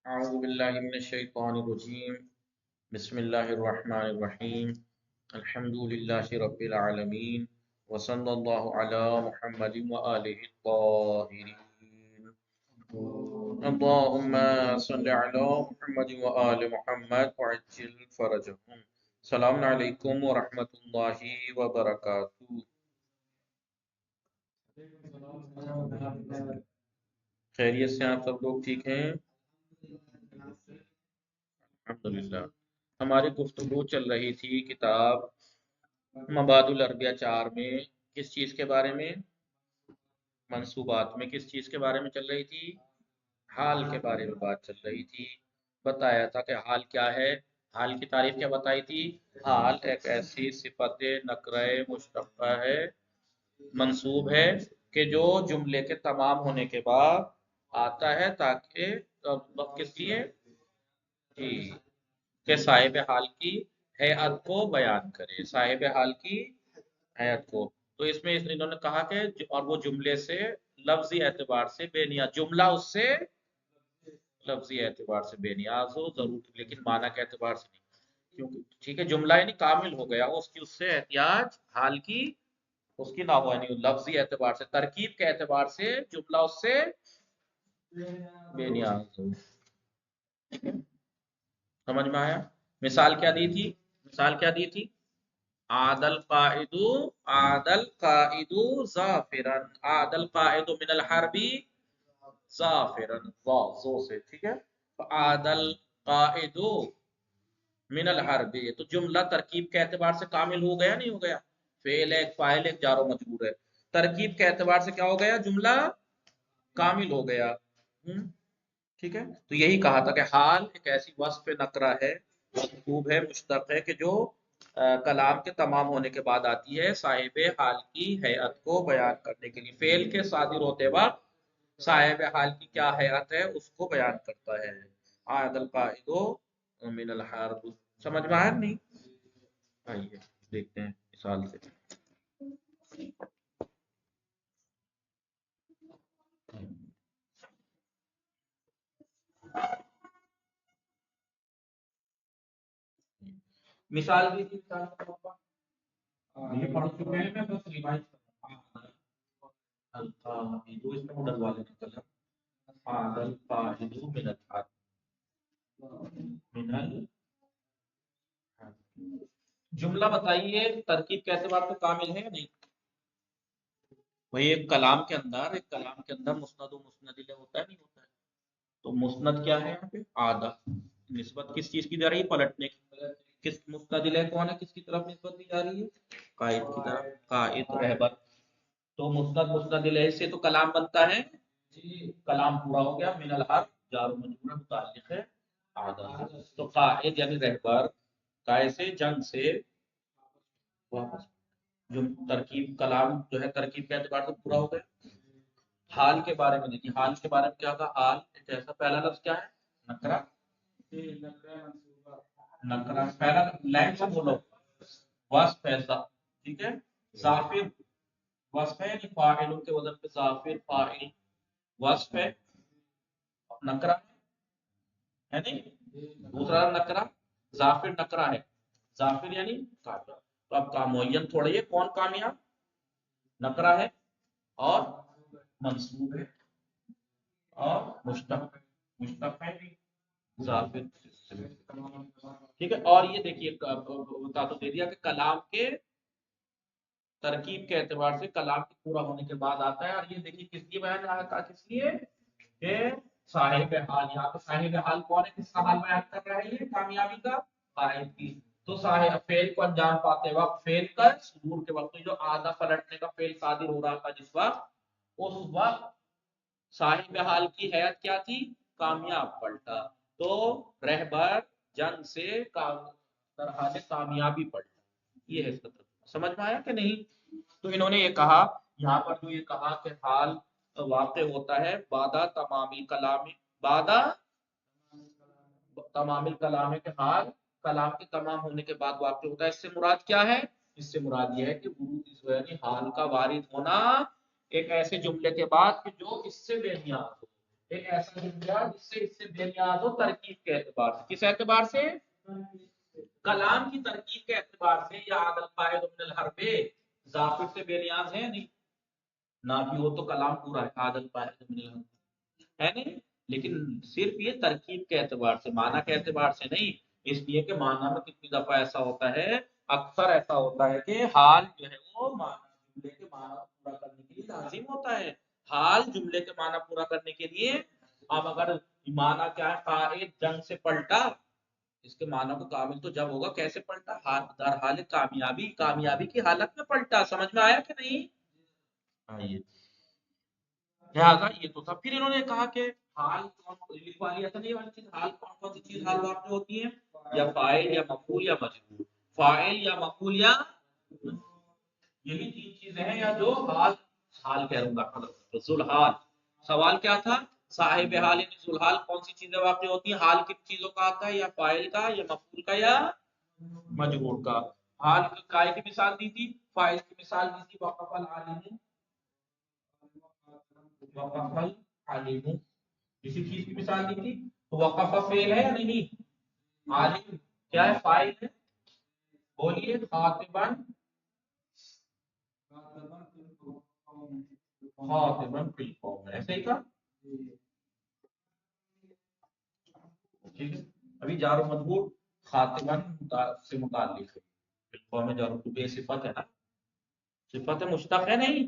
أعوذ بالله من الشيطان الرجيم بسم الله الرحمن الرحيم الحمد لله رب العالمين وصلى الله على محمد وآله الطاهرين اللهم صل على محمد وآل محمد وعجل فرجهم السلام علیکم ورحمۃ اللہ وبرکاتہ۔ خیریت سے آپ سب لوگ ٹھیک ہیں؟ الحمدللہ۔ ہماری گفتگو چل رہی تھی کتاب مباد العربیہ 4 میں کس چیز کے بارے میں؟ منصوبات میں کس چیز کے بارے میں چل رہی تھی؟ حال کے بارے میں بات چل رہی تھی۔ بتایا تھا کہ حال کیا ہے، حال کی تعریف کیا بتائی تھی؟ حال ایک ایسی صفت نکرہ مشتقہ ہے، منصوب ہے کہ جو جملے کے تمام ہونے کے بعد آتا ہے تاکہ کس لیے؟ جی، کہ صاحب حال کی حیات کو بیان کرے، صاحب حال کی حیات کو۔ تو اس میں انہوں نے کہا کہ اور وہ جملے سے لفظی اعتبار سے بے نیاز، جملہ اس سے لفظی اعتبار سے بے نیاز ہو ضرور، لیکن معنی کے اعتبار سے نہیں، کیونکہ ٹھیک ہے جملہ یعنی کامل ہو گیا، اس کی اس سے احتیاج حال کی اس کی نہ ہو، یعنی لفظی اعتبار سے، ترکیب کے اعتبار سے جملہ اس سے بے نیاز ہو۔ سمجھ میں آیا؟ مثال کیا دی تھی؟ مثال کیا دی تھی؟ عاد القائد، عاد القائد ظافرا، عاد القائد من الحرب ظافرا، زو سے، ٹھیک ہے؟ عاد القائد من الحرب، تو جملہ ترکیب کے اعتبار سے کامل ہو گیا نہیں ہو گیا؟ فعل ایک، فاعل ایک، جار و مجرور ہے، ترکیب کے اعتبار سے کیا ہو گیا؟ جملہ کامل ہو گیا۔ ٹھیک ہے، تو یہی کہا تھا کہ حال ایک ایسی وصف نکرہ ہے، منصوب ہے، مشتق ہے کہ جو کلام کے تمام ہونے کے بعد آتی ہے صاحب حال کی حیات کو بیان کرنے کے لیے، فعل کے صادر ہوتے وقت صاحب حال کی کیا حیات ہے اس کو بیان کرتا ہے۔ عاد القائد من الحرب، سمجھ میں آیا نہیں؟ آئیے دیکھتے ہیں مثال سے۔ مثال بھی تھی، مثال کے طور پر یہ پڑھ چکے ہیں، میں بس ریوائز کرتا ہوں۔ اس میں ڈلوا لینا چلا عاد القائد من الحرب، من الحرب، جملہ بتائیے ترکیب کے اعتبار سے کامل ہے یا نہیں؟ وہی ایک کلام کے اندر، ایک کلام کے اندر مسند و مسند الیہ ہوتا ہے نہیں ہوتا ہے؟ تو مسند کیا ہے یہاں پہ؟ آدھا، نسبت کس چیز کی جا رہی ہے؟ پلٹنے کی۔ کس مسند الیہ کون ہے، کس کی طرف نسبت دی جا رہی ہے؟ قائد کی طرف، قائد رہبر۔ تو مسند مسند الیہ سے تو کلام بنتا ہے، کلام پورا ہو گیا، من الحرف جار و مجرور متعلق ہے آدھا، تو قائد یعنی رہبر، قائد سے جنگ سے واپس، جو ترکیب کلام جو ہے ترکیب کے اعتبار سے پورا ہو گیا۔ حال کے بارے میں دیکھیے، حال کے بارے میں کیا تھا؟ حال ایک ایسا، پہلا لفظ کیا ہے؟ نکرہ، نکرہ پہلا لائن سے بولو، وصف ایسا، ٹھیک ہے؟ ظافر وصف ہے، یعنی فاعل کے وزن پہ ظافر فاعل وصف ہے، نکرہ ہے نہیں؟ دوسرا نکرہ، ظافر نکرہ ہے، ظافر یعنی کافر، تو اب معین تھوڑا یہ کون کامیاب؟ نکرہ ہے اور منصوب ہے اور مشتق، مشتق ہے ظافر، ٹھیک ہے؟ اور یہ دیکھیے بتا تو دے دیا کہ کلام کے ترکیب کے اعتبار سے کلام کے پورا ہونے کے بعد آتا ہے، اور یہ دیکھیے کس لیے بیان آیا، کس لیے؟ کہ صاحب حال، یہاں پہ صاحب حال کون ہے، کس کا حال بیان کر رہا ہے؟ یہ کامیابی کا، قائد کی۔ تو صاحب فعل کو انجام پاتے وقت، فعل کا صدور کے وقت، جو آدھا پلٹنے کا فعل صادر ہو رہا تھا جس وقت، اس وقت صاحب حال کی حیات کیا تھی؟ کامیاب پلٹا، تو رہبر جنگ سے حال کامیابی پلٹا، یہ ہے اس کا ترجمہ۔ سمجھ میں آیا کہ نہیں؟ تو انہوں نے یہ کہا یہاں پر، جو یہ کہا کہ حال واقع ہوتا ہے بعد تمام کلام، بعد تمام الکلام کے حال کلام کے تمام ہونے کے بعد واقع ہوتا ہے، اس سے مراد کیا ہے؟ اس سے مراد یہ ہے کہ ورود حال کا وارد ہونا ایک ایسے جملے کے بعد کہ جو اس سے بے نیاز ہو، ایک ایسا جملہ جس سے اس سے بے نیاز ہو ترکیب کے اعتبار سے. کس اعتبار سے؟ کلام کی ترکیب کے اعتبار سے. یا عادل قائد من الحرب ظافر سے بے نیاز ہے نہیں، نہ بھی ہو تو کلام پورا ہے عادل قائد من الحرب ہے نہیں، لیکن صرف یہ ترکیب کے اعتبار سے، معنی کے اعتبار سے نہیں. اس لیے کہ معنی میں کتنی دفعہ ایسا ہوتا ہے، اکثر ایسا ہوتا ہے کہ حال جو ہے وہ جملے کے معنی پورا کرنے کے لیے لازم ہوتا ہے. حال جملے کے معنی پورا کرنے کے لیے. اب اگر معنی کیا ہے، قائد جنگ سے پلٹا، اس کے معنی کو کامل تو جب ہوگا کیسے پلٹا، در حال کامیابی، کامیابی کی حالت میں پلٹا. سمجھ میں آیا کہ نہیں؟ آئیے لہٰذا یہ تو تھا. پھر انہوں نے کہا کہ حال لکھوا لیا تھا نہیں والی چیز، حال کون کون سی چیز حال واقع ہوتی ہے، یا فاعل یا مفعول یا مجرور. فاعل یا مفعول یا یہی تین چیزیں ہیں، یا جو حال، حال کہہ رہا ہوں ذوالحال. سوال کیا تھا، صاحب حال یعنی ذوالحال کون سی چیزیں واقع ہوتی ہیں، حال کن چیزوں کا آتا ہے، یا فاعل کا یا مفعول کا یا مجرور کا. حال کائے کی مثال دی تھی، فاعل کی مثال دی تھی وقف العالم، وقف العالم اسی چیز کی مثال دی تھی. تو وقف فعل ہے یا نہیں، عالم کیا ہے، فاعل ہے. بولیے خاطباً، خاطباً فی القوم، ایسے ہی تھا. ٹھیک ہے، ابھی جار و مجرور خاطباً سے متعلق ہے. فی القوم میں جار و مجرور صفت ہے نا، صفت مشتق ہے نہیں،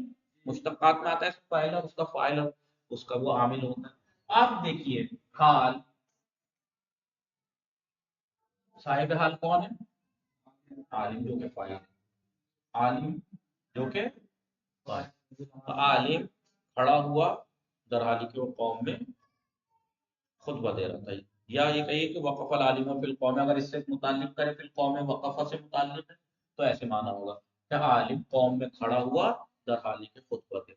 مشتقات میں آتا ہے فاعل اور اس کا فاعل اور اس کا وہ عامل ہوتا ہے. آپ دیکھیے حال، صاحب حال کون ہے، عالم جو کہ فاعل ہے، عالم جو کہ فاعل. عالم کھڑا ہوا در حالی کہ وہ قوم میں خطبہ دے رہا تھا. یا یہ کہیے کہ وقف العالم فی القوم، اگر اس سے متعلق کرے فی القوم وقف سے متعلق ہے تو ایسے معنی ہوگا کہ عالم قوم میں کھڑا ہوا در حالی کے خطبہ دے.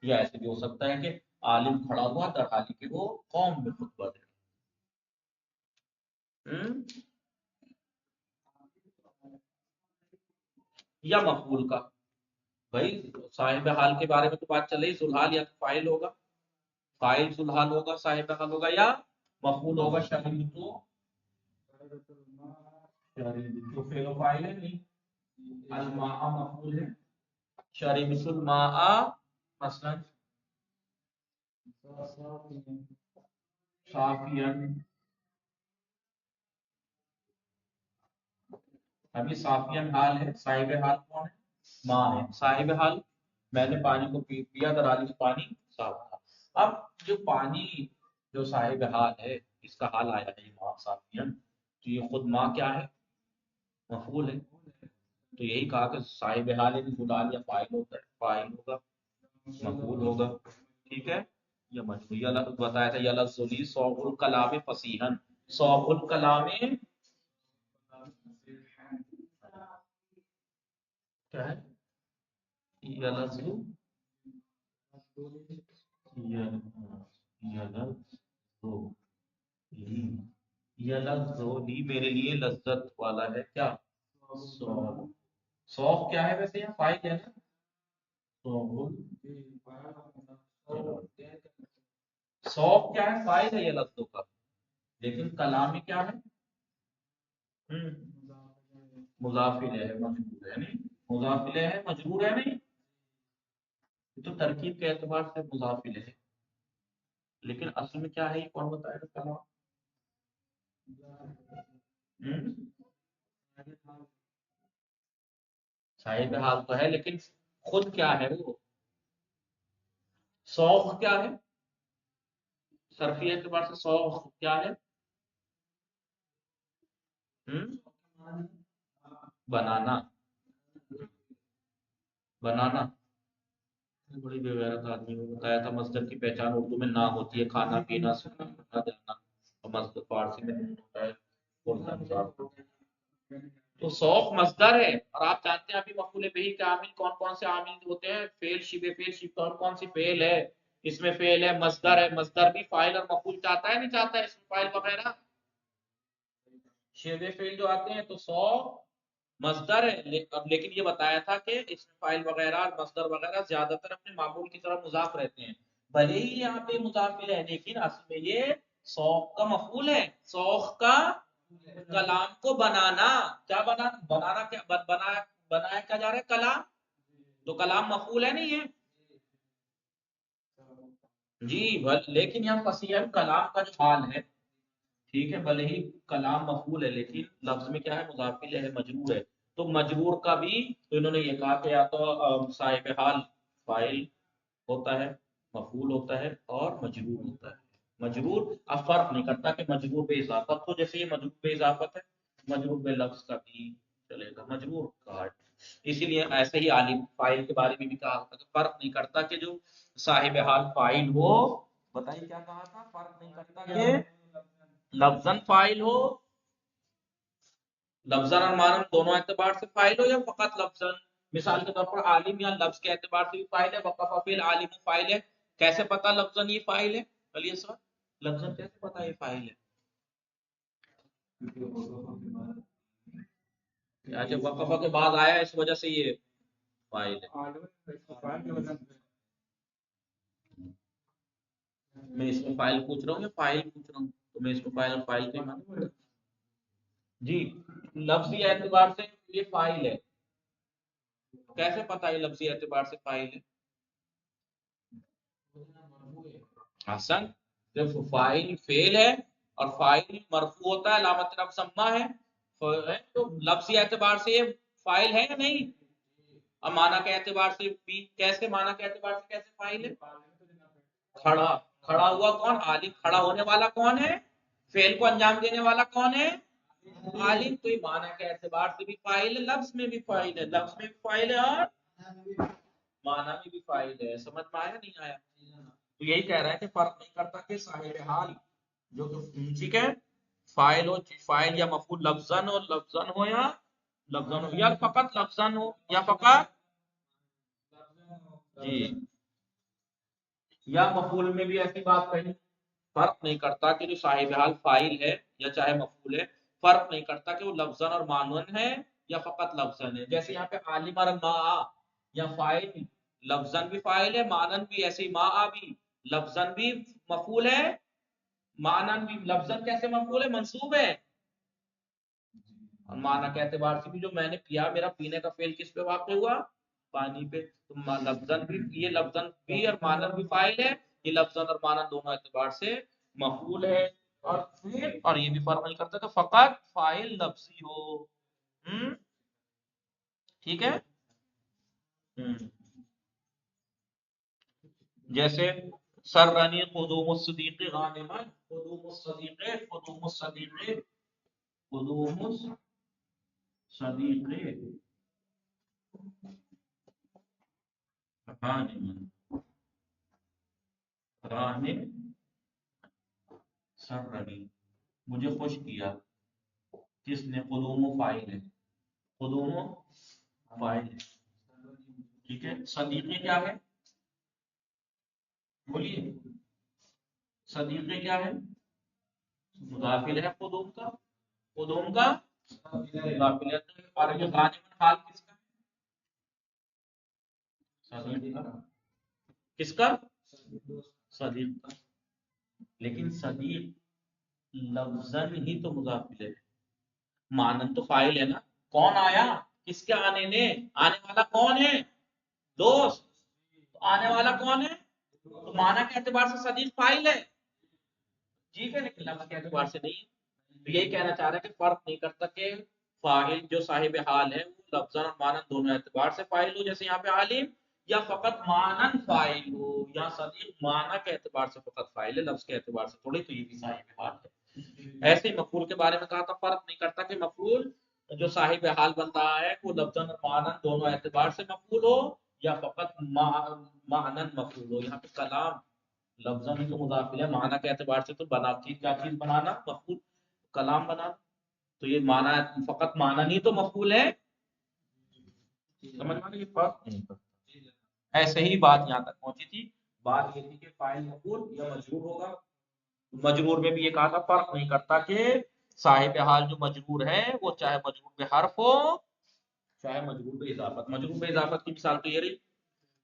یا ایسے بھی ہو سکتا ہے کہ عالم کھڑا ہوا در حالی کہ وہ قوم میں خطبہ دے. یا مفعول کا، بھائی صاحب حال کے بارے میں تو بات چل رہی، ذوالحال یا تو فاعل ہوگا، فاعل ذوالحال ہوگا، صاحب حال ہوگا، یا مفعول ہوگا. شہید تو فعل و فاعل ہے نہیں، الماء مفعول ہے. شربت الماء مثلا صافیا، ابھی صافیا حال ہے، صاحب حال کون ہے، ماں ہے. صاحب حال میں نے پانی کو پیا در حالی پانی صاف تھا. اب جو پانی جو صاحب حال ہے اس کا حال آیا ہے ماں صافیا، تو یہ خود ماں کیا ہے، مفعول ہے. تو یہی کہا کہ صاحب حال یعنی ذوالحال یا فاعل ہوتا ہے، فاعل ہوگا، مفعول ہوگا. ٹھیک ہے، یہ مجھول الگ بتایا تھا. یلذلی صوب الکلام فصیحا، صوب الکلام کیا ہے، یلذو، یلذو لی، یلذو لی میرے لیے لذت والا ہے کیا، صوب. صوب کیا ہے ویسے، یہاں فاعل ہے نا، صوب. صوب کیا ہے، فاعل ہے یلذو کا، لیکن کلام میں کیا ہے، مضاف الیہ ہے، مجرور ہے نہیں، مضاف الیہ ہے مجرور ہے نہیں. تو ترکیب کے اعتبار سے مضاف الیہ ہے، لیکن اصل میں کیا ہے، یہ کون بتائے گا کلام. صاحب حال تو ہے لیکن خود کیا ہے وہ، سوق کیا ہے، صرفی اعتبار سے سوق کیا ہے، بنانا، بنانا. بڑی بے غیرت آدمی نے بتایا تھا مصدر کی پہچان اردو میں نہ ہوتی ہے، کھانا پینا سونا نہ جانا، اور مصدر فارسی میں ہوتا ہے تو سوق مصدر ہے. اور آپ جانتے ہیں ابھی مفعول بہ کے عامل کون کون سے عامل ہوتے ہیں، فعل شبہ فعل شبہ، کون کون سی فعل ہے، اس میں فعل ہے، مصدر ہے، مصدر بھی فاعل اور مفعول چاہتا ہے نہیں چاہتا ہے، اسم فاعل وغیرہ. شبہ فعل جو آتے ہیں تو سوق مصدر ہے. لیکن یہ بتایا تھا کہ اسم فاعل وغیرہ اور مصدر وغیرہ زیادہ تر اپنے معمول کی طرف مضاف رہتے ہیں، بھلے ہی یہاں پہ مضاف الیہ ہے لیکن اصل میں یہ سوق کا مفعول ہے، سوق کا کلام کو بنانا، کیا بنانا کیا بنایا کیا جا رہا ہے کلام، تو کلام مفعول ہے نہیں ہے جی، لیکن یہاں فصیح کلام کا جو حال ہے، ٹھیک ہے، بھلے ہی کلام مفعول ہے لیکن لفظ میں کیا ہے مضاف الیہ ہے، مجرور ہے، تو مجرور کا بھی تو انہوں نے یہ کہا کہ یا تو صاحب حال فاعل ہوتا ہے، مفعول ہوتا ہے اور مجرور ہوتا ہے۔ مجرور اب فرق نہیں کرتا کہ مجرور بے اضافت ہو، جیسے یہ مجرور بے اضافت ہے، مجرور بے لفظ کا بھی چلے گا، مجرور کا، اسی لیے ایسے ہی عالم فاعل کے بارے میں بھی کہا تھا کہ فرق نہیں کرتا کہ جو صاحب حال فاعل ہو، بتائیے کیا کہا تھا، فرق نہیں کرتا کہ لفظاً فاعل ہو، لفظاً اور معنی دونوں اعتبار سے فاعل ہو، یا فقط لفظاً، مثال کے طور پر عالم یا لفظ کے اعتبار سے بھی فاعل ہے، وقف فعل عالم فاعل ہے، کیسے پتا لفظاً یہ فاعل ہے، چلیے سر لفظاً کیسے پتا یہ فاعل ہے، اچھا وقفہ کے بعد آیا اس وجہ سے یہ فاعل ہے، میں اس میں فاعل پوچھ رہا ہوں یا فاعل پوچھ رہا ہوں، تو میں اس میں فاعل اور فاعل کے معنی جی لفظی اعتبار سے یہ فاعل ہے، کیسے پتا ہے لفظی اعتبار سے فاعل ہے، حسن جب فاعل فعل ہے اور فاعل مرفوع ہوتا ہے علامت رفع ضمہ ہے، تو لفظی اعتبار سے یہ فاعل ہے یا نہیں، اور معنی کے اعتبار سے بھی کیسے، معنی کے اعتبار سے کیسے فاعل ہے، کھڑا، کھڑا ہوا کون، عالم، کھڑا ہونے والا کون ہے، فعل کو انجام دینے والا کون ہے، عالم، تو یہ معنی کے اعتبار سے بھی فاعل ہے، لفظ میں بھی فاعل ہے، لفظ میں بھی فاعل ہے اور معنی میں بھی فاعل ہے، سمجھ میں آیا نہیں آیا، تو یہی کہہ رہا ہے کہ فرق نہیں کرتا کہ صاحب حال جو ٹھیک ہے فاعل ہو، فاعل یا مفعول لفظاً ہو، لفظاً ہو یا لفظاً ہو یا فقط لفظاً ہو یا فقط جی، یا مفعول میں بھی ایسی بات کہی، فرق نہیں کرتا کہ جو صاحب حال فاعل ہے یا چاہے مفعول ہے، فرق نہیں کرتا کہ وہ لفظاً اور معنون ہے یا فقط لفظاً ہے، جیسے یہاں پہ عالم اور ما یا فاعل لفظاً بھی فاعل ہے، معنن بھی، ایسے ہی ما بھی لفظاً بھی مفعول ہے، معنن بھی، لفظاً کیسے مفعول ہے، منصوب ہے، اور معنی کے اعتبار سے بھی جو میں نے پیا، میرا پینے کا فعل کس پہ واقع ہوا، پانی پہ، تو لفظاً بھی، یہ لفظاً بھی اور معنن بھی فاعل ہے، یہ لفظاً اور معنن دونوں اعتبار سے مفعول ہے، اور پھر اور یہ بھی فرق نہیں کرتا کہ فقط فاعل لفظی ہو، ٹھیک ہے، جیسے سرنی قدوم الصدیق غانما، قدوم الصدیق، قدوم الصدیق، قدوم الصدیق غانما، غانم سرنی، مجھے خوش کیا، کس نے، قدوم و فاعل ہے، قدوم و فاعل ہے، ٹھیک ہے، صدیق کیا ہے، بولیے، صدیق کیا ہے، مضاف الیہ ہے قدوم کا، قدوم کا مضاف الیہ، اور یہ غانم حال کس کا، صدیق کا، کس کا، صدیق کا، لیکن صدیق لفظاً ہی تو مضاف الیہ ہے، معنن تو فاعل ہے نا، کون آیا، کس کے آنے نے، آنے والا کون ہے، دوست، تو آنے والا کون ہے، تو معنی کے اعتبار سے صدیق فاعل ہے، ٹھیک ہے، لیکن لفظ کے اعتبار سے نہیں ہے، تو یہی کہنا چاہ رہا ہے کہ فرق نہیں کرتا کہ فاعل جو صاحب حال ہے وہ لفظاً اور معنن دونوں اعتبار سے فاعل ہو، جیسے یہاں پہ عالم، یا فقط معنن فاعل ہو، یا صدیق معنی کے اعتبار سے فقط فاعل ہے، لفظ کے اعتبار سے تھوڑی، تو یہ بھی صاحب حال ہے، ایسے ہی مفعول کے بارے میں کہا تھا، فرق نہیں کرتا کہ مفعول جو صاحب حال بن رہا ہے وہ لفظاً اور معنن دونوں اعتبار سے مفعول ہو یا فقط معنن مفعول ہو، یہاں پہ کلام لفظاً ہی تو مضاف الیہ، معنی کے اعتبار سے تو بنا کیا چیز بنانا، مفعول کلام بنانا، تو یہ معنی فقط معنی ہی تو مفعول ہے، سمجھ میں یہ فرق نہیں پڑتا، ایسے ہی بات یہاں تک پہنچی تھی، بات یہ تھی کہ فاعل مفعول یا مجرور ہوگا، مجرور میں بھی یہ کہا تھا فرق نہیں کرتا کہ صاحب حال جو مجرور ہے وہ چاہے مجرور بے حرف ہو چاہے مجرور بے اضافت، مجرور بے اضافت کی مثال تو یہ رہی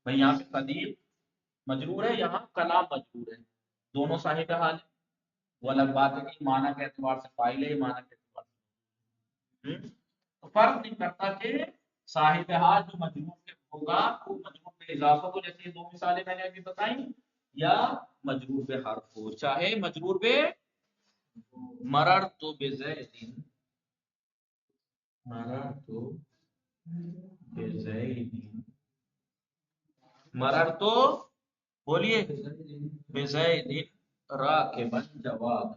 بھائی، یہاں پہ صدیق مجرور ہے یہاں، کلام مجرور ہے، دونوں صاحب حال ہے. وہ الگ بات ہے کہ معنی کے اعتبار سے فاعل ہے، معنی کے اعتبار سے تو فرق نہیں کرتا کہ صاحب حال جو مجرور کے ہوگا وہ مجرور پہ اضافہ ہو، جیسے یہ دو مثالیں میں نے ابھی بتائیں، یا مجرور پہ حرف ہو، چاہے مجرور پہ مررت بزید، مررت بزید، مررت بولیے بزید راکبا جواد،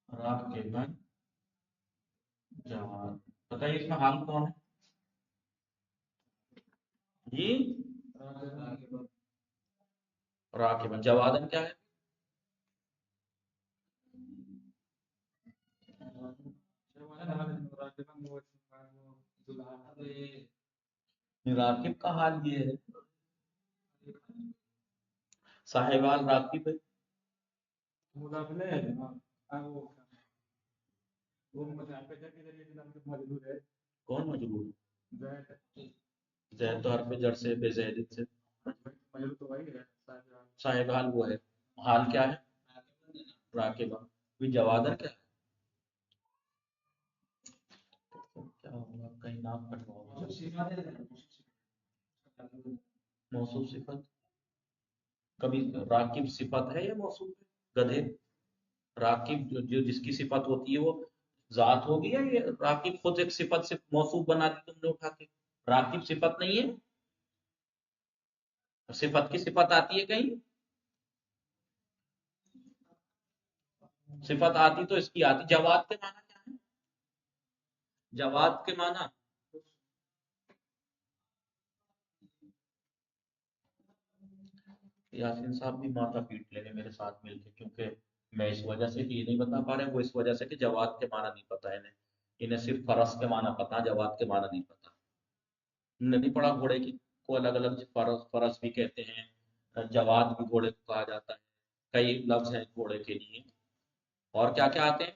راکبا جواد. بتائیے اس میں حال کون ہے جی؟ راکبا. جوادن کیا ہے؟ راکب کا حال یہ ہے، صاحب حال راکب ہے. کون مجرور؟ زید تو حرف جر سے، بے زید سے صاحب حال وہ ہے. حال کیا ہے؟ راکبہ. کوئی جوادر کیا ہے؟ کیا ہوگا کہیں نام کٹوا ہوگا. موصوف صفت. کبھی راکب صفت ہے یا موصوف ہے؟ گدھے. راکب جو جس کی صفت ہوتی ہے وہ ذات ہوگی، یا یہ راکب خود ایک صفت سے موصوف بنا دی تم نے اٹھا کے؟ راکب صفت نہیں ہے، صفت کی صفت آتی ہے کہیں، صفت آتی تو اس کی آتی. جواد کے معنی کیا ہے؟ جواد کے معنی یاسین صاحب بھی ماتھا پیٹ لیں گے میرے ساتھ مل کے، کیونکہ میں اس وجہ سے کہ یہ نہیں بتا پا رہے، وہ اس وجہ سے کہ جواد کے معنی نہیں پتا انہیں صرف فرس کے معنی پتا، جواد کے معنی نہیں پتا. انہوں نے نہیں پڑھا گھوڑے کی کو الگ الگ فرس بھی کہتے ہیں، جواد بھی گھوڑے کو کہا جاتا ہے، کئی لفظ ہیں گھوڑے کے لیے. اور کیا کیا آتے ہیں؟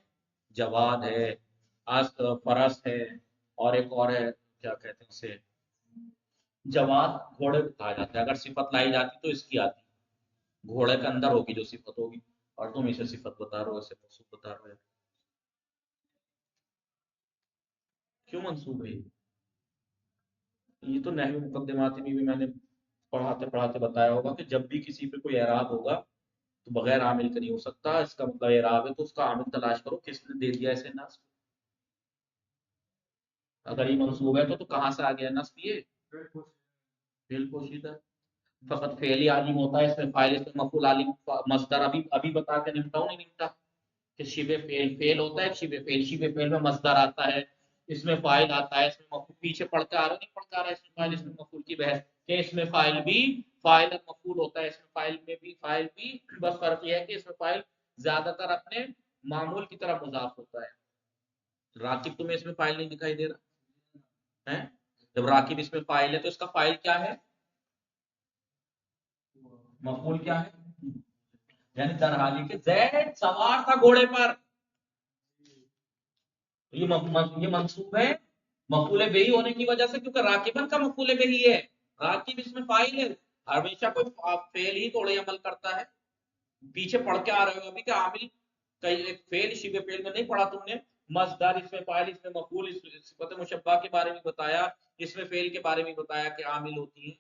جواد ہے، فرس ہے، اور ایک اور ہے کیا کہتے ہیں اسے، جواد گھوڑے کو کہا جاتا ہے. اگر صفت لائی جاتی تو اس کی آتی، گھوڑے کے اندر ہوگی جو صفت ہوگی، اور تم اسے صفت بتا رہے ہو، اسے موصوف بتا رہے ہو. کیوں منصوب ہے یہ تو نحوی مقدمات میں بھی میں نے پڑھاتے پڑھاتے بتایا ہوگا کہ جب بھی کسی پہ کوئی اعراب ہوگا تو بغیر عامل کا نہیں ہو سکتا. اس کا مطلب اعراب ہے تو اس کا عامل تلاش کرو، کس نے دے دیا اسے نصب. اگر یہ منصوب ہے تو کہاں سے آ گیا نصب؟ یہ فعل پوشیدہ. فقط فعل ہی عالم ہوتا ہے، اس میں فاعل، اس میں مفعول عالم مصدر ابھی بتا کے نمٹاؤ نہیں نمٹا کہ شبہ فعل فعل ہوتا ہے، شبہ فعل میں مصدر آتا ہے، اس میں فاعل آتا ہے، اس میں مفعول پیچھے پڑھ کے آ رہا نہیں پڑھ کے آ رہا ہے، اس میں فاعل اس میں مفعول کی بحث کہ اس میں فاعل بھی فاعل اور مفعول ہوتا ہے، اس میں فاعل میں بھی فاعل بھی. بس فرق یہ ہے کہ اس میں فاعل زیادہ تر اپنے معمول کی طرح مضاف ہوتا ہے. راکب تمہیں اس میں فاعل نہیں دکھائی دے رہا ہے؟ جب راکب اس میں فاعل ہے تو اس کا فاعل کیا ہے؟ مفعول کیا ہے؟ یعنی در حالی کہ زید سوار تھا گھوڑے پر، یہ منصوب ہے مفعول بہی ہونے کی وجہ سے، کیونکہ راکبن کا مفعول بہی ہے، راکب اس میں فاعل ہے. ہمیشہ کوئی فعل ہی تھوڑے عمل کرتا ہے. پیچھے پڑھ کے آ رہے ہو ابھی کہ عامل کئی فعل شبہ فعل میں نہیں پڑھا تم نے، مصدر اس میں فاعل اس میں مفعول، اس صفت مشبہ کے بارے میں بتایا، اس میں فعل کے بارے میں بتایا کہ عامل ہوتی ہیں.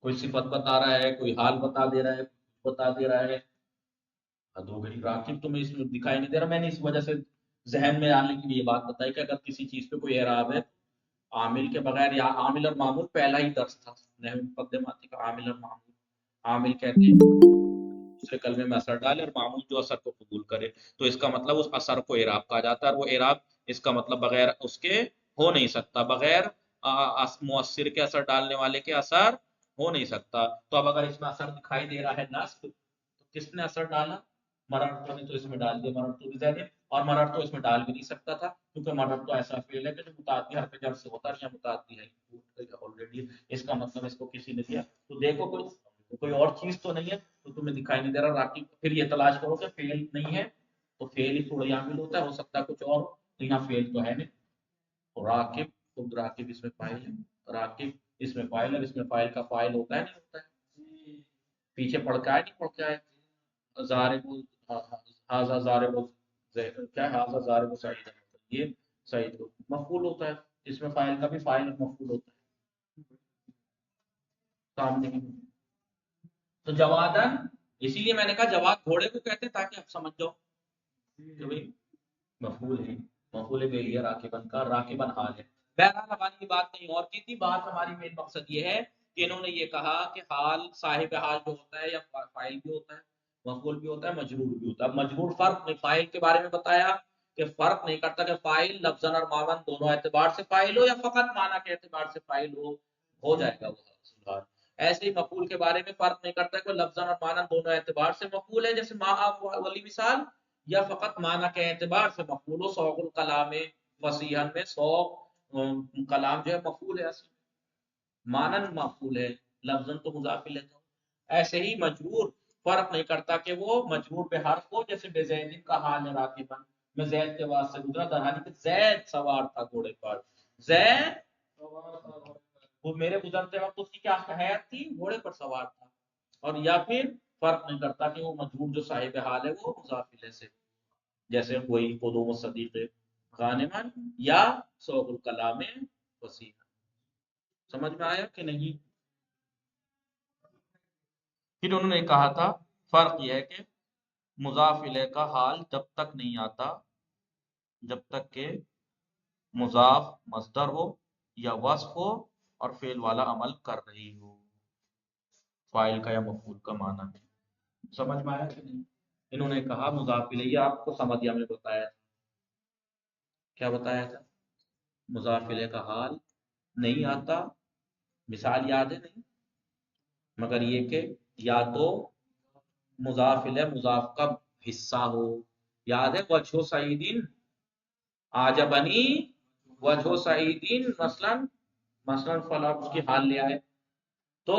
کوئی صفت بتا رہا ہے، کوئی حال بتا دے رہا ہے، بتا دے رہا ہے. دو گھڑی راکب تمہیں اس میں دکھائی نہیں دے رہا. میں نے اس وجہ سے ذہن میں آنے کی بھی یہ بات بتائی کہ اگر کسی چیز پہ کوئی اعراب ہے عامل کے بغیر، یا عامل اور معمول پہلا ہی درس تھا نحو مقدماتی کا، عامل اور معمول. عامل کہتے ہیں دوسرے کلمے میں اثر ڈالے، اور معمول جو اثر کو قبول کرے، تو اس کا مطلب اس اثر کو اعراب کہا جاتا ہے. اور وہ اعراب اس کا مطلب بغیر اس کے ہو نہیں سکتا، بغیر مؤثر کے اثر ڈالنے والے کے اثر ہو نہیں سکتا. تو اب اگر اس میں اثر دکھائی دے رہا ہے نصب، تو کس نے اثر ڈالا؟ مررتو نے تو اس میں ڈال دیا مررتو بزید، اور مررتو اس میں ڈال بھی نہیں سکتا تھا کیونکہ مررتو ایسا فعل ہے کہ جو متعدی حرف جر سے ہوتا ہے، یا متعدی ہے آلریڈی، اس کا مطلب اس کو کسی نے دیا. تو دیکھو کوئی اور چیز تو نہیں ہے تو تمہیں دکھائی نہیں دے رہا راکب. پھر یہ تلاش کرو کہ فعل نہیں ہے تو فعل ہی تھوڑا عامل ہوتا ہے، ہو سکتا ہے کچھ اور، تو یہاں فعل تو ہے نہیں. تو راکب خود راکب اس میں فاعل ہے. راکب اس میں فاعل ہے، اس میں فاعل کا فاعل ہوتا ہے نہیں ہوتا ہے، پیچھے پڑھ کے آئے نہیں پڑھ کے آئے ضارب ہاذا ضارب کیا ہے ہاذا ضارب سعید، یہ سعید مفعول ہوتا ہے، اس میں فاعل کا بھی فاعل مفعول ہوتا ہے سامنے کی۔ تو جوادن، اسی لیے میں نے کہا جواد گھوڑے کو کہتے ہیں تاکہ آپ سمجھ جاؤ کہ بھئی مفعول ہے، مفعول به ہے راکبن کا، راکبن حال ہے۔ بہرحال ہماری کی بات کہیں اور کی تھی، بات ہماری مین مقصد یہ ہے کہ انہوں نے یہ کہا کہ حال صاحب حال جو ہوتا ہے یا فاعل بھی ہوتا ہے، مفعول بھی ہوتا ہے، مجرور بھی ہوتا ہے۔ مجرور فرق نہیں، فاعل کے بارے میں بتایا کہ فرق نہیں کرتا کہ فاعل لفظاً اور معنی دونوں اعتبار سے فاعل ہو یا فقط معنی کے اعتبار سے فاعل ہو جائے گا وہ۔ ایسے ہی مفعول کے بارے میں فرق نہیں کرتا کہ لفظاً اور معنی دونوں اعتبار سے مفعول ہے، جیسے ما والی مثال، یا فقط معنی کے اعتبار سے مفعول ہو۔ سوق الکلام فصیحا میں سوق کلام جو ہے مفعول ہے، اصل مانن مفعول ہے، لفظاً تو مضاف الیہ ہے۔ ایسے ہی مجرور فرق نہیں کرتا کہ وہ مجرور بے حرف ہو، جیسے بے زید کا حال ہے راکبا، میں زید کے واسطے گزرا، در حالی کہ زید سوار تھا گھوڑے پر، زید وہ میرے گزرتے وقت اس کی کیا حیات تھی، گھوڑے پر سوار تھا۔ اور یا پھر فرق نہیں کرتا کہ وہ مجرور جو صاحب حال ہے وہ مضاف الیہ سے، جیسے وہی قدوم الصدیق غانمن یا سوق الکلام فصیح۔ سمجھ میں آیا کہ نہیں؟ پھر انہوں نے کہا تھا فرق یہ ہے کہ مضاف الیہ کا حال جب تک نہیں آتا جب تک کہ مضاف مصدر ہو یا وصف ہو اور فعل والا عمل کر رہی ہو، فاعل کا یا مفعول کا معنی ہے۔ سمجھ میں آیا کہ نہیں؟ انہوں نے کہا مضاف الیہ، آپ کو سمجھ میں بتایا، کیا بتایا تھا؟ مضاف الیہ کا حال نہیں آتا، مثال یاد ہے نہیں، مگر یہ کہ یا تو مضاف الیہ مضاف کا حصہ ہو، یاد ہے وجہ سعیدین آجبنی وجہ سعیدین مثلا فلا اس کی حال لے آئے، تو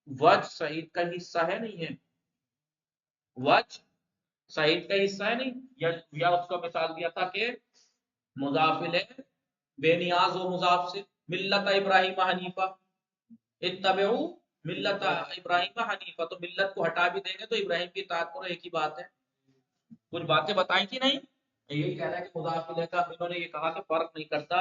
وجہ سعید کا حصہ ہے نہیں ہے، وجہ سعید کا حصہ ہے نہیں، یا اس کا مثال دیا تھا کہ مضاف الیہ بے نیاز ہو مضاف سے، ملت ابراہیم حنیفہ، اتبعوا ملت ابراہیم حنیفہ، تو ملت کو ہٹا بھی دیں گے تو ابراہیم کی اطاعت کرو، ایک ہی بات ہے۔ کچھ باتیں بتائیں تھی نہیں، یہی کہہ رہا ہے کہ مضاف الیہ کا انہوں نے یہ کہا کہ فرق نہیں کرتا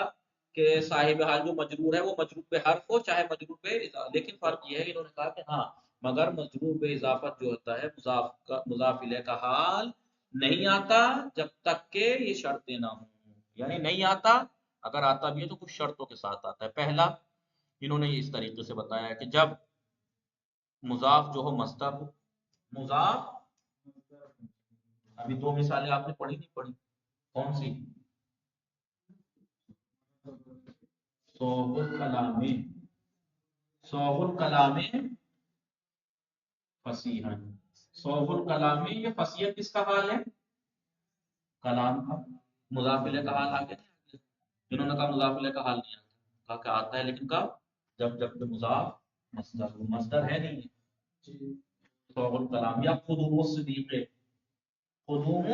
کہ صاحب حال جو مجرور ہے وہ مجرور پہ حرف ہو چاہے مجرور پہ لیکن فرق یہ ہے کہ انہوں نے کہا کہ ہاں مگر مجرور پہ اضافت جو ہوتا ہے مضاف الیہ کا حال نہیں آتا جب تک کہ یہ شرطیں نہ ہوں، یعنی نہیں آتا، اگر آتا بھی ہے تو کچھ شرطوں کے ساتھ آتا ہے۔ پہلا انہوں نے اس طریقے سے بتایا ہے کہ جب مضاف جو ہو مصدر ہو، مضاف، ابھی دو مثالیں آپ نے پڑھی نہیں پڑھی، کون سی؟ صوغ الکلام، صوغ الکلام فصیحا، صوغ الکلام، یہ فصیحت کس کا حال ہے؟ کلام کا، مضاف الیہ کا حال آ گیا، انہوں نے کہا مضاف الیہ کا حال نہیں آتا، کہا کہ آتا ہے لیکن کب؟ جب کہ مضاف مصدر، مصدر ہے نہیں صوغ الکلام، یا قدوم الصدیق، قدوم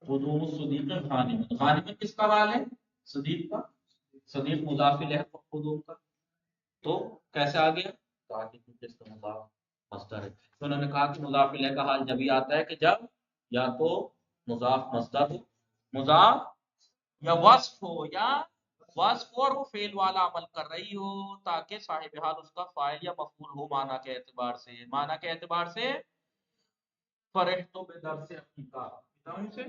قدوم الصدیق غانمن، غانمن کس کا حال ہے؟ صدیق کا، صدیق مضاف الیہ قدوم کا، تو کیسے آ گیا؟ کہا کہ کیونکہ اس کا مضاف مصدر ہے، تو انہوں نے کہا کہ مضاف الیہ کا حال جب ہی آتا ہے کہ جب یا تو مضاف مصدر ہو، مضاف یا وصف ہو، یا وصف اور وہ فعل والا عمل کر رہی ہو تاکہ صاحب حال اس کا فاعل یا مفعول ہو معنی کے اعتبار سے، معنی کے اعتبار سے فرحت بے در سے حقیقہ سے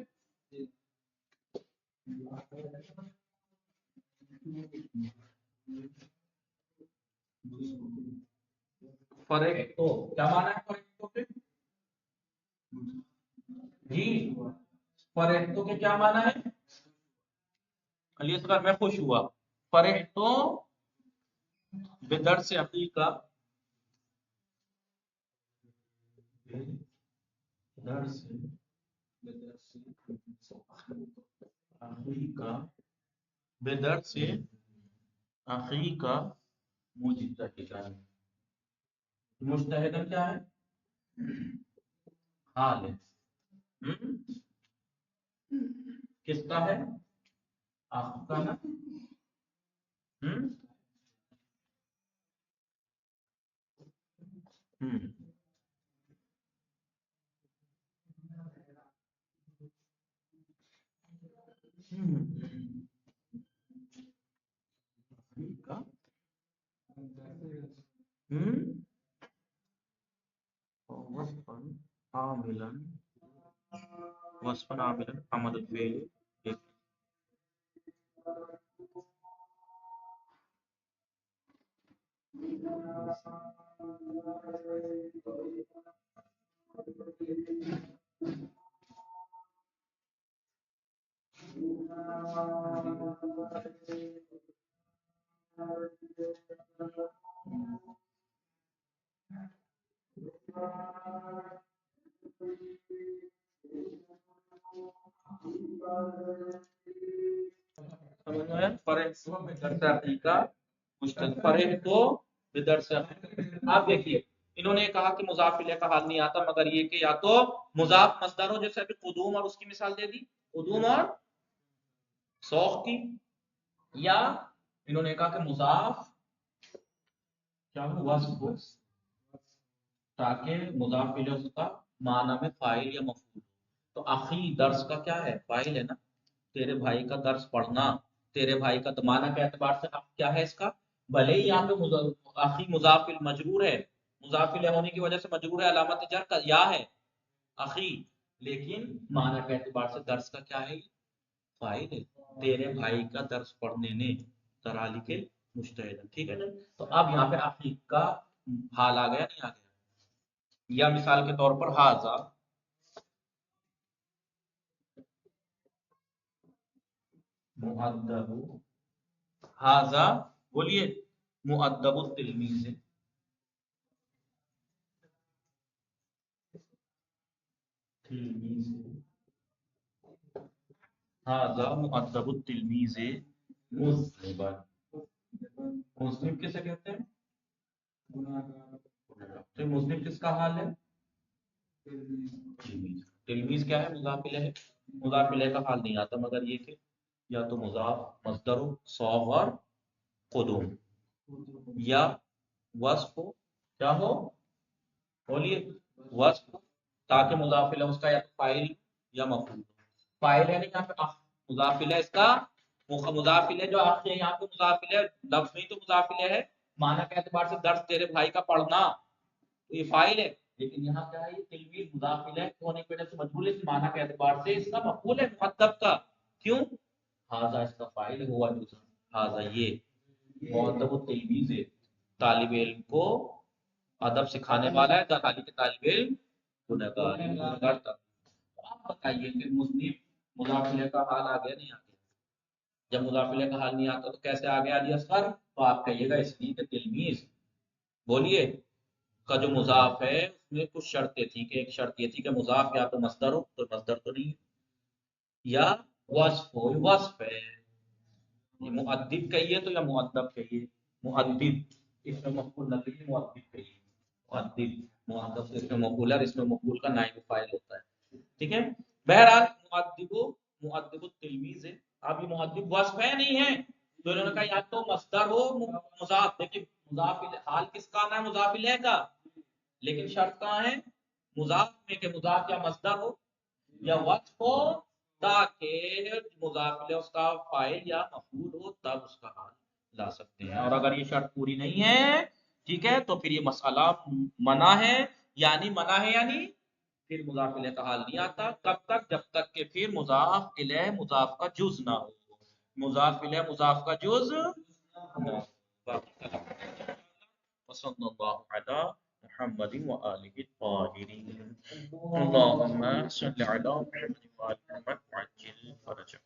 فرحت، کیا معنی ہے فرحت کے؟ جی فرحت کے کیا معنی ہے؟ علی اصغر میں خوش ہوا، فرحت بے در سے حقیقہ، بے در سے اخی کا مجتہدن، مجتہدن کیا ہے؟ حال ہے، کس کا ہے؟ آپ کا نا. ہم ہم کا وصفاً عاملاً وصفاً عاملاً عمل الفعل. آپ دیکھیے انہوں نے کہا کہ مضاف الیہ کا حال نہیں آتا مگر یہ کہ یا تو مضاف مصدر ہو، جیسے ابھی قدوم اور اس کی مثال دے دی، قدوم اور سوق کی، یا انہوں نے کہا کہ مضاف کیا ہو وصف ہو تاکہ مضاف الیہ کا معنی میں فاعل یا مفعول. تو اخی درس کا کیا ہے؟ فاعل ہے نا. تیرے بھائی کا درس پڑھنا، تیرے بھائی کا معنی کے اعتبار سے کیا ہے اس کا؟ بھلے ہی یہاں پہ اخی مضاف مجرور ہے، مضاف الیہ ہونے کی وجہ سے مجرور ہے، علامت جر کا یا ہے اخی، لیکن معنی کے اعتبار سے درس کا کیا ہے؟ فاعل ہے. تیرے بھائی کا درس پڑھنے نے ترالی کے مجتہد. ٹھیک ہے نا. تو اب یہاں پہ اخی کا حال آ گیا نہیں آ گیا؟ یا مثال کے طور پر ہاذا مؤدب، ہاذا بولیے مؤدب التلمیذ، ہاذا مؤدب التلمیذ مذنبا. مذنب کسے کہتے ہیں؟ تو مذنب کس کا حال ہے؟ تلمیذ. تلمیذ کیا ہے؟ مضاف الیہ ہے. مضاف الیہ کا حال نہیں آتا مگر یہ کہ یا تو مضاف مصدر ہو صاغ اور قدوم، یا وصف ہو، کیا ہو بولیے وصف ہو تاکہ مضاف الیہ اس کا یا فاعل یا مفعول. فاعل ہے نہیں یہاں پہ مضاف الیہ اس کا مضاف الیہ جو آپ کے یہاں پہ مضاف الیہ لفظ نہیں تو مضاف الیہ ہے، معنی کے اعتبار سے درس تیرے بھائی کا پڑھنا تو یہ فاعل ہے، لیکن یہاں کیا ہے یہ تلمیذ مضاف الیہ ہونے کی وجہ سے مجهول ہے، معنی کے اعتبار سے اس کا مفعول ہے مؤدب کا. کیوں؟ ہاذا اس کا فاعل ہوا جو ہاذا یہ مؤدب التلمیذ ہے، طالب علم کو ادب سکھانے والا ہے، حالانکہ کہ طالب علم گنہگار ہے، گنہگار تھا. آپ بتائیے کہ مذنب مضاف الیہ کا حال آ گیا نہیں آ گیا؟ جب مضاف الیہ کا حال نہیں آتا تو کیسے آ گیا علی اصغر؟ تو آپ کہیے گا اس لیے کہ تلمیذ بولیے کا جو مضاف ہے اس میں کچھ شرطیں تھی کہ ایک شرط یہ تھی کہ مضاف یا تو مصدر ہو، تو مصدر تو نہیں ہے، یا وصف ہو، وصف ہے. یہ مؤدب کہیے تو یا مؤدب کہیے، مؤدب اس میں مفعول نہ کہیے، مؤدب کہیے. مؤدب مؤدب سے اس میں مفعول ہے، اس میں مفعول کا نائب فاعل ہوتا ہے. ٹھیک ہے. بہرحال مؤدب التلمیذ ہے. اب یہ مؤدب وصف ہے نہیں ہے تو انہوں نے کہا یا تو مصدر ہو مضاف، دیکھیں مضاف حال کس کا آنا ہے؟ مضاف الیہ کا، لیکن شرط کہاں ہے؟ مضاف میں کہ مضاف یا مصدر ہو یا وصف ہو تاکہ مضاف الیہ اس کا فاعل یا مفعول ہو تب اس کا حال لا سکتے ہیں. اور اگر یہ شرط پوری نہیں ہے ٹھیک ہے تو پھر یہ مسئلہ منع ہے، یعنی منع ہے یعنی پھر مضاف الیہ کا حال نہیں آتا. کب تک؟ جب تک کہ پھر مضاف الیہ مضاف کا جز نہ ہو، مضاف الیہ مضاف کا جز نہ ہو. وصلی اللہ علی محمد وآلہ الطاہرین. اللهم صل على محمد وآل محمد وعجل فرجهم.